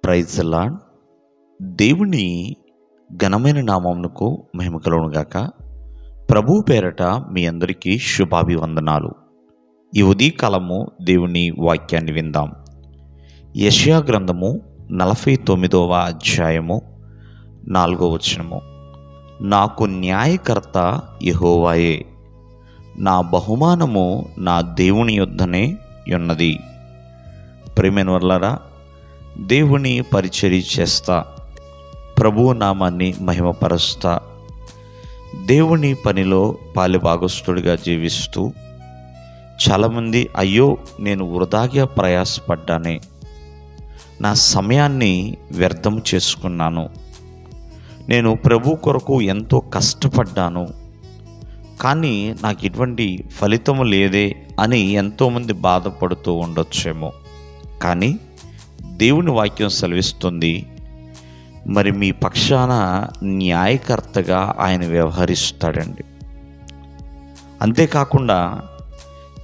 Praise the lord. దేవుని ఘనమైన నామమునకు మహిమ కలుగును గాక. ప్రభువు పేరట మీ అందరికీ శుభాభివందనాలు. ఈ ఉదయకాలము దేవుని వాక్యాన్ని విందాం. యెషయా గ్రంథము 49వ అధ్యాయము 4వ వచనము. నాకు న్యాయకర్త యెహోవాయే, నా బహుమానము నా దేవుని యొద్దనే ఉన్నది. ప్రియమైన వారలారా, దేవుని పరిచర్య చేస్తా, ప్రభువు నామాన్ని మహిమపరుస్తా, దేవుని పనిలో పాలిభాగస్తుడిగా జీవిస్తూ చాలామంది అయ్యో నేను వృధాగా ప్రయాసపడ్డానే, నా సమయాన్ని వ్యర్థం చేసుకున్నాను, నేను ప్రభు కొరకు ఎంతో కష్టపడ్డాను కానీ నాకు ఇటువంటి ఫలితము లేదే అని ఎంతోమంది బాధపడుతూ ఉండొచ్చేమో. కానీ దేవుని వాక్యం సెలవిస్తుంది, మరి మీ పక్షాన న్యాయకర్తగా ఆయన వ్యవహరిస్తాడండి. అంతేకాకుండా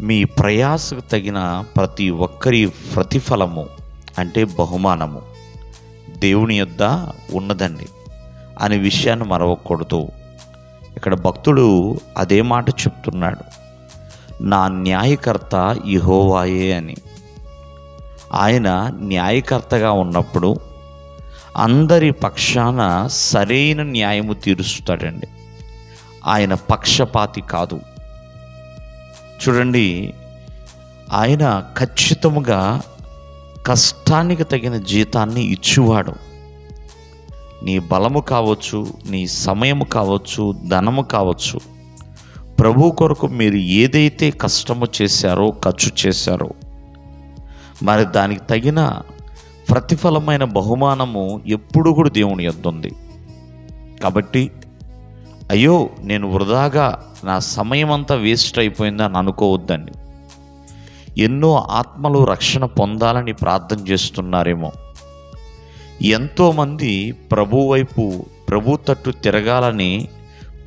మీ ప్రయాసకు తగిన ప్రతి ఒక్కరి ప్రతిఫలము అంటే బహుమానము దేవుని యొద్ద ఉన్నదండి అనే విషయాన్ని మరవకూడదు. ఇక్కడ భక్తుడు అదే మాట చెప్తున్నాడు, నా న్యాయకర్త యెహోవాయే అని. ఆయన న్యాయకర్తగా ఉన్నప్పుడు అందరి పక్షాన సరైన న్యాయము తీరుస్తాడండి. ఆయన పక్షపాతి కాదు. చూడండి, ఆయన ఖచ్చితముగా కష్టానికి తగిన జీతాన్ని ఇచ్చువాడు. నీ బలము కావచ్చు, నీ సమయము కావచ్చు, ధనము కావచ్చు, ప్రభు కొరకు మీరు ఏదైతే కష్టము చేశారో, ఖర్చు చేశారో, మరి దానికి తగిన ప్రతిఫలమైన బహుమానము ఎప్పుడు కూడా దేవుని యొద్ద ఉంది. కాబట్టి అయ్యో నేను వృధాగా నా సమయం అంతా వేస్ట్ అయిపోయిందని అనుకోవద్దండి. ఎన్నో ఆత్మలు రక్షణ పొందాలని ప్రార్థన చేస్తున్నారేమో, ఎంతోమంది ప్రభు వైపు, ప్రభు తట్టు తిరగాలని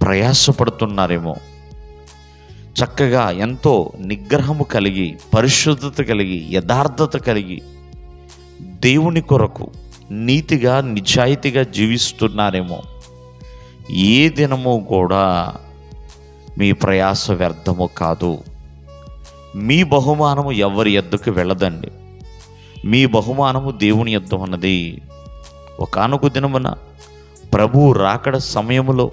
ప్రయాసపడుతున్నారేమో, చక్కగా ఎంతో నిగ్రహము కలిగి, పరిశుద్ధత కలిగి, యథార్థత కలిగి దేవుని కొరకు నీతిగా నిజాయితీగా జీవిస్తున్నారేమో. ఏ దినము కూడా మీ ప్రయాస వ్యర్థము కాదు. మీ బహుమానము ఎవరి యొద్దకు వెళ్ళదండి. మీ బహుమానము దేవుని యొద్ద ఉన్నది. ఒకానొక దినమున ప్రభువు రాకడ సమయములో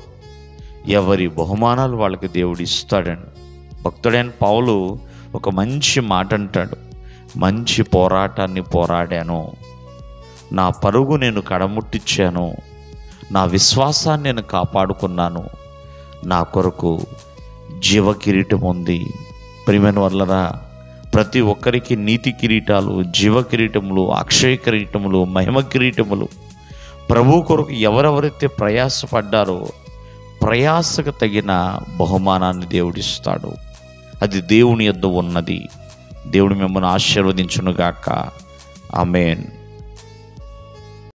ఎవరి బహుమానాలు వాళ్ళకి దేవుడు ఇస్తాడండి. భక్తుడైన పౌలు ఒక మంచి మాట అంటాడు, మంచి పోరాటాన్ని పోరాడాను, నా పరుగు నేను కడముట్టించాను, నా విశ్వాసాన్ని నేను కాపాడుకున్నాను, నా కొరకు జీవ కిరీటం ఉంది. ప్రియమైన వారలారా, ప్రతి ఒక్కరికి నీతి కిరీటాలు, జీవ కిరీటములు, అక్షయ కిరీటములు, మహిమ కిరీటములు ప్రభు కొరకు ఎవరెవరైతే ప్రయాసపడ్డారో ప్రయాసకు తగిన బహుమానాన్ని దేవుడిస్తాడు. అది దేవుని యొద్ద ఉన్నది. దేవుడు మిమ్మల్ని ఆశీర్వదించునుగాక. ఆమేన్.